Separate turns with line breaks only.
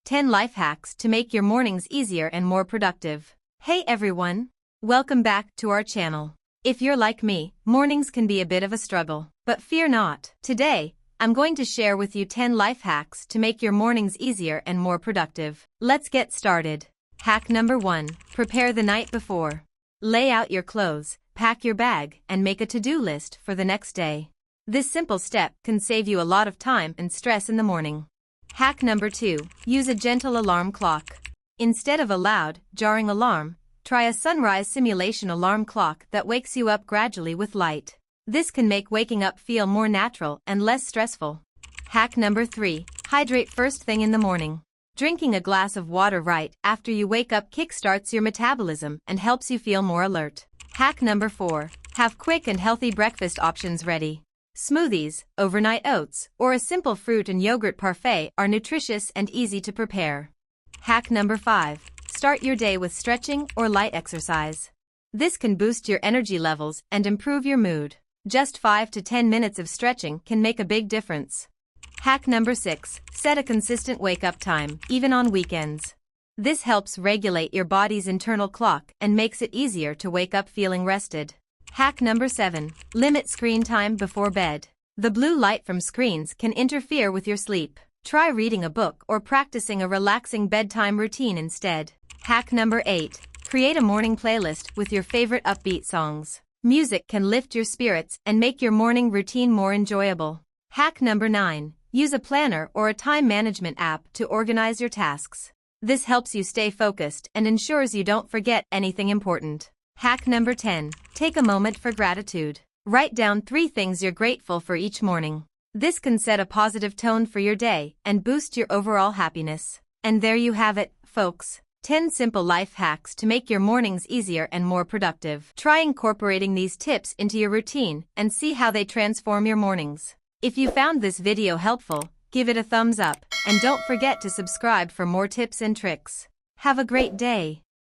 10 life hacks to make your mornings easier and more productive. Hey everyone! Welcome back to our channel. If you're like me, mornings can be a bit of a struggle, but fear not. Today, I'm going to share with you 10 life hacks to make your mornings easier and more productive. Let's get started. Hack number 1. Prepare the night before. Lay out your clothes, pack your bag, and make a to-do list for the next day. This simple step can save you a lot of time and stress in the morning. Hack number 2. Use a gentle alarm clock. Instead of a loud, jarring alarm, try a sunrise simulation alarm clock that wakes you up gradually with light. This can make waking up feel more natural and less stressful. Hack number 3. Hydrate first thing in the morning. Drinking a glass of water right after you wake up kickstarts your metabolism and helps you feel more alert. Hack number 4. Have quick and healthy breakfast options ready. Smoothies, overnight oats, or a simple fruit and yogurt parfait are nutritious and easy to prepare. Hack number 5. Start your day with stretching or light exercise. This can boost your energy levels and improve your mood. Just 5 to 10 minutes of stretching can make a big difference. Hack number 6. Set a consistent wake-up time, even on weekends. This helps regulate your body's internal clock and makes it easier to wake up feeling rested. Hack number 7. Limit screen time before bed. The blue light from screens can interfere with your sleep. Try reading a book or practicing a relaxing bedtime routine instead. Hack number 8. Create a morning playlist with your favorite upbeat songs. Music can lift your spirits and make your morning routine more enjoyable. Hack number 9. Use a planner or a time management app to organize your tasks. This helps you stay focused and ensures you don't forget anything important. Hack number 10. Take a moment for gratitude. Write down 3 things you're grateful for each morning. This can set a positive tone for your day and boost your overall happiness. And there you have it, folks. 10 simple life hacks to make your mornings easier and more productive. Try incorporating these tips into your routine and see how they transform your mornings. If you found this video helpful, give it a thumbs up and don't forget to subscribe for more tips and tricks. Have a great day.